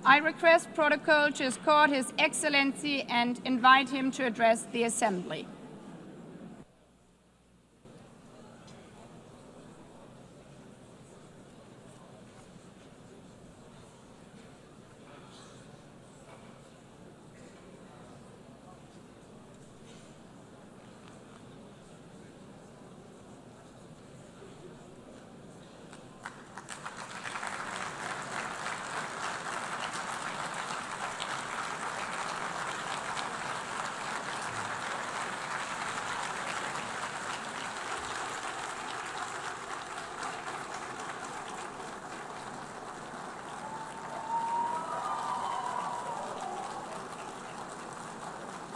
I request protocol to escort His Excellency and invite him to address the Assembly.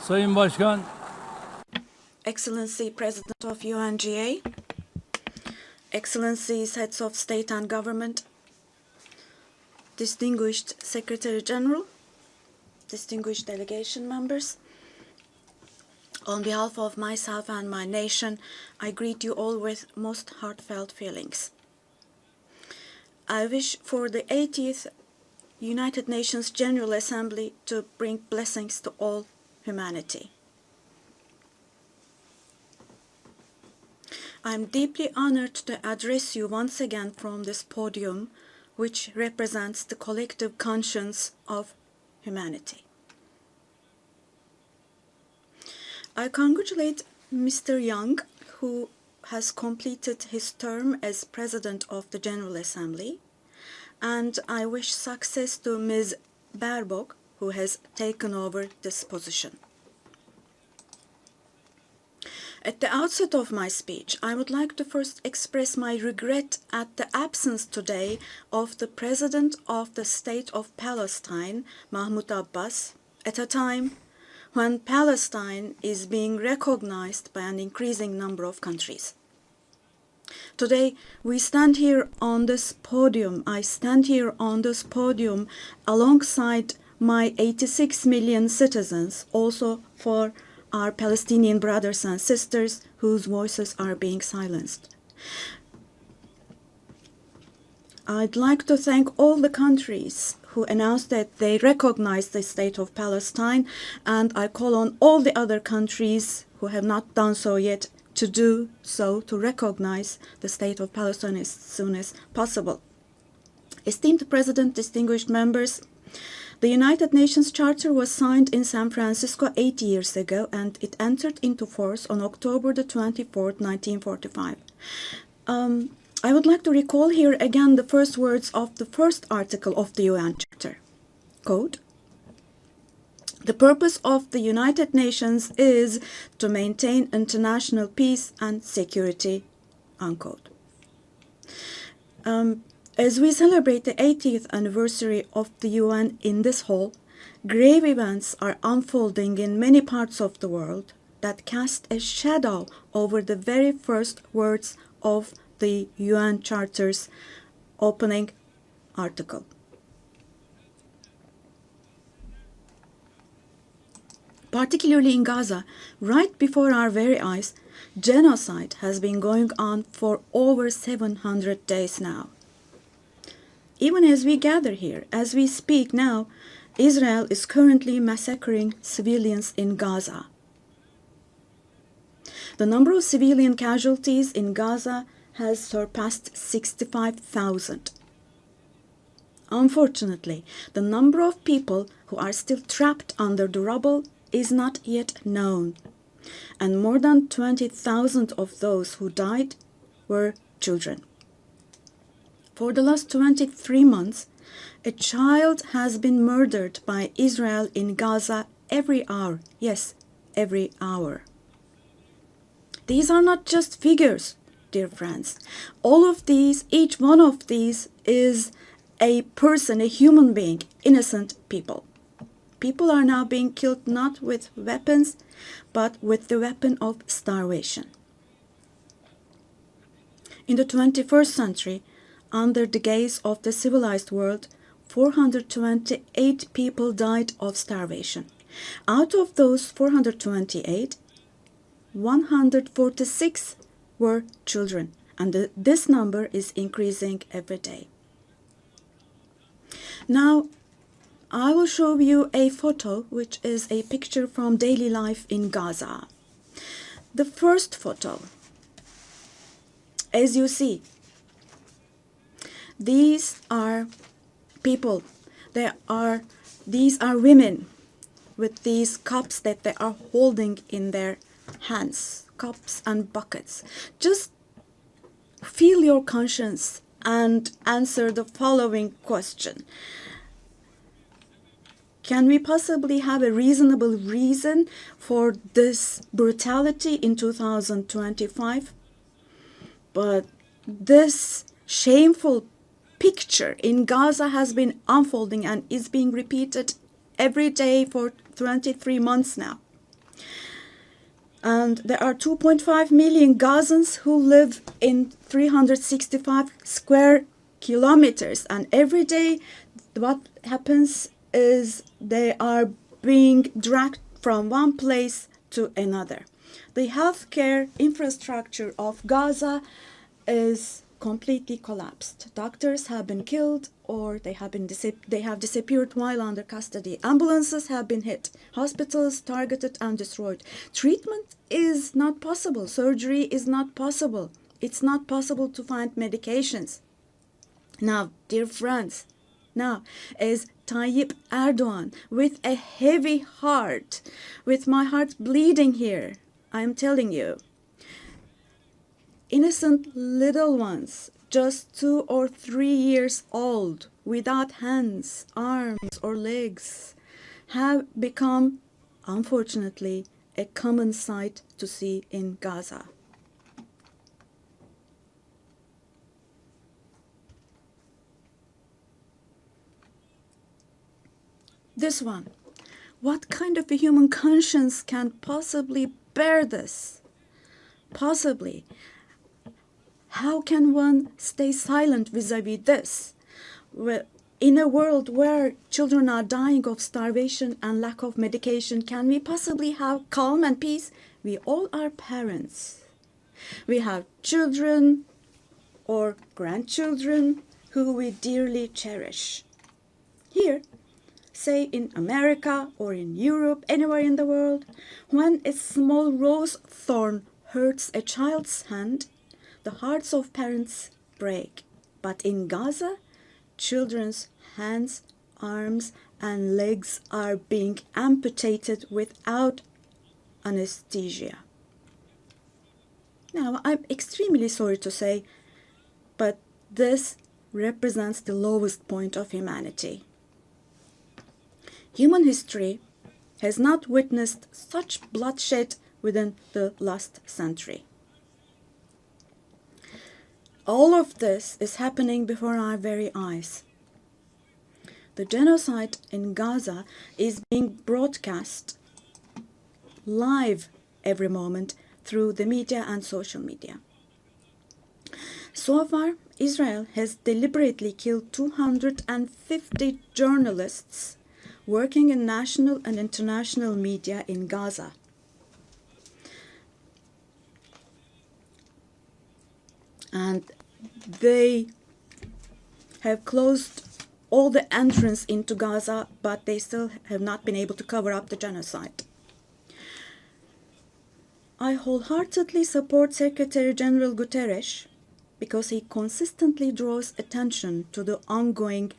Sayın Başkan, Excellency President of UNGA, Excellencies Heads of State and Government, Distinguished Secretary General, distinguished delegation members, on behalf of myself and my nation, I greet you all with most heartfelt feelings. I wish for the 80th United Nations General Assembly to bring blessings to all humanity. I am deeply honored to address you once again from this podium, which represents the collective conscience of humanity. I congratulate Mr. Young, who has completed his term as President of the General Assembly, and I wish success to Ms. Baerbock, who has taken over this position. At the outset of my speech, I would like to first express my regret at the absence today of the President of the State of Palestine, Mahmoud Abbas, at a time when Palestine is being recognized by an increasing number of countries. Today, we stand here on this podium. I stand here on this podium alongside my 86 million citizens, also for our Palestinian brothers and sisters whose voices are being silenced. I'd like to thank all the countries who announced that they recognize the state of Palestine, and I call on all the other countries who have not done so yet to do so, to recognize the state of Palestine as soon as possible. Esteemed President, distinguished members, the United Nations Charter was signed in San Francisco 8 years ago, and it entered into force on October the 24th, 1945. I would like to recall here again the first words of the first article of the UN Charter. Quote, "The purpose of the United Nations is to maintain international peace and security," unquote. As we celebrate the 80th anniversary of the UN in this hall, grave events are unfolding in many parts of the world that cast a shadow over the very first words of the UN Charter's opening article. Particularly in Gaza, right before our very eyes, genocide has been going on for over 700 days now. Even as we gather here, as we speak now, Israel is currently massacring civilians in Gaza. The number of civilian casualties in Gaza has surpassed 65,000. Unfortunately, the number of people who are still trapped under the rubble is not yet known, and more than 20,000 of those who died were children. For the last 23 months, a child has been murdered by Israel in Gaza every hour. Yes, every hour. These are not just figures, dear friends. All of these, each one of these is a person, a human being, innocent people. People are now being killed not with weapons, but with the weapon of starvation. In the 21st century, under the gaze of the civilized world, 428 people died of starvation. Out of those 428, 146 were children, and this number is increasing every day. Now, I will show you a photo, which is a picture from daily life in Gaza. The first photo, as you see, these are people. These are women with these cups that they are holding in their hands, cups and buckets. Just feel your conscience and answer the following question. Can we possibly have a reasonable reason for this brutality in 2025? But this shameful picture in Gaza has been unfolding and is being repeated every day for 23 months now. And there are 2.5 million Gazans who live in 365 square kilometers. And every day what happens is they are being dragged from one place to another. The healthcare infrastructure of Gaza is completely collapsed. Doctors have been killed or they have disappeared while under custody. Ambulances have been hit. Hospitals targeted and destroyed. Treatment is not possible. Surgery is not possible. It's not possible to find medications. Now, dear friends, now as Tayyip Erdogan, with a heavy heart, with my heart bleeding here, I am telling you, innocent little ones, just 2 or 3 years old, without hands, arms, or legs, have become, unfortunately, a common sight to see in Gaza. This one. What kind of a human conscience can possibly bear this? Possibly. How can one stay silent vis-a-vis this? In a world where children are dying of starvation and lack of medication, can we possibly have calm and peace? We all are parents. We have children or grandchildren who we dearly cherish. Here, say in America or in Europe, anywhere in the world, when a small rose thorn hurts a child's hand, the hearts of parents break. But in Gaza, children's hands, arms, and legs are being amputated without anesthesia. Now, I'm extremely sorry to say, but this represents the lowest point of humanity. Human history has not witnessed such bloodshed within the last century. All of this is happening before our very eyes. The genocide in Gaza is being broadcast live every moment through the media and social media. So far, Israel has deliberately killed 250 journalists working in national and international media in Gaza. And they have closed all the entrance into Gaza, but they still have not been able to cover up the genocide. I wholeheartedly support Secretary General Guterres because he consistently draws attention to the ongoing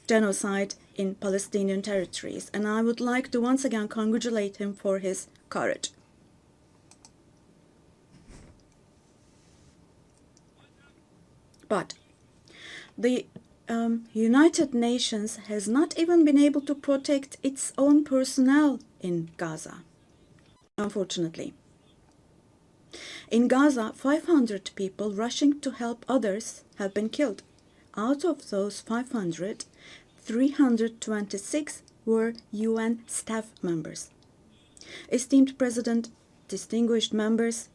genocide in Palestinian territories, and I would like to once again congratulate him for his courage. But the United Nations has not even been able to protect its own personnel in Gaza, unfortunately. In Gaza, 500 people rushing to help others have been killed. Out of those 500, 326 were UN staff members. Esteemed President, distinguished members,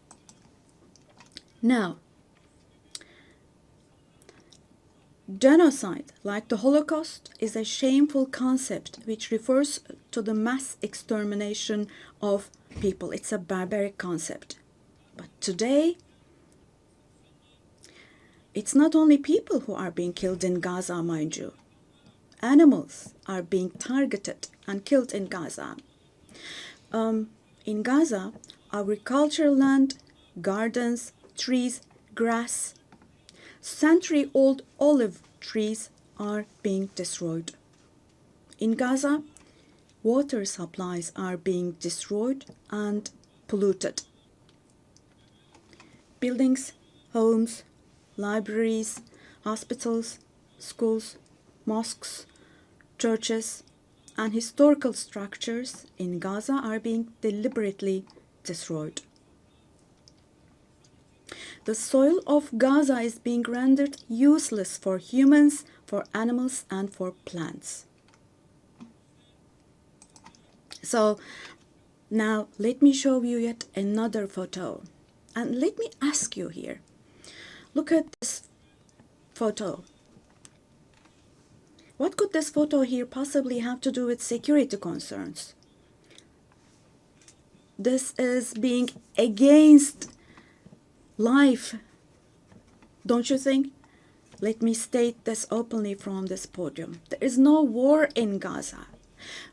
now, genocide, like the Holocaust, is a shameful concept which refers to the mass extermination of people. It's a barbaric concept. But today, it's not only people who are being killed in Gaza, mind you. animals are being targeted and killed in Gaza. In Gaza, agricultural land, gardens, trees, grass, century-old olive trees are being destroyed. In Gaza, water supplies are being destroyed and polluted. Buildings, homes, libraries, hospitals, schools, mosques, churches, and historical structures in Gaza are being deliberately destroyed. The soil of Gaza is being rendered useless for humans, for animals, and for plants. So now let me show you yet another photo. And let me ask you here, look at this photo. What could this photo here possibly have to do with security concerns? This is being against life, don't you think? Let me state this openly from this podium. There is no war in Gaza.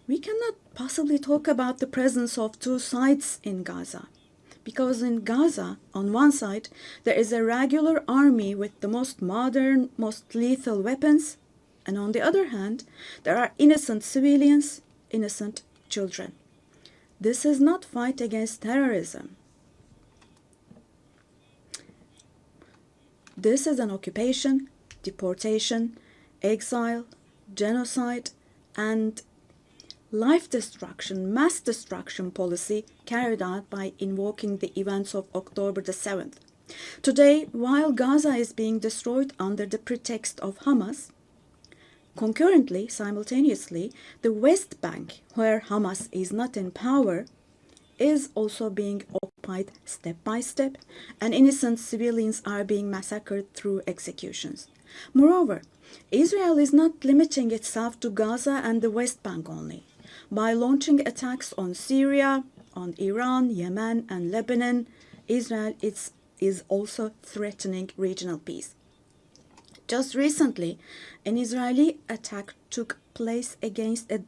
We cannot possibly talk about the presence of two sides in Gaza. Because in Gaza, on one side, there is a regular army with the most modern, most lethal weapons, and on the other hand, there are innocent civilians, innocent children. This is not fight against terrorism. This is an occupation, deportation, exile, genocide, and life destruction, mass destruction policy carried out by invoking the events of October the 7th. Today, while Gaza is being destroyed under the pretext of Hamas, concurrently, simultaneously, the West Bank, where Hamas is not in power, is also being occupied step by step, and innocent civilians are being massacred through executions. Moreover, Israel is not limiting itself to Gaza and the West Bank only. By launching attacks on Syria, on Iran, Yemen, and Lebanon, Israel is also threatening regional peace. Just recently, an Israeli attack took place against a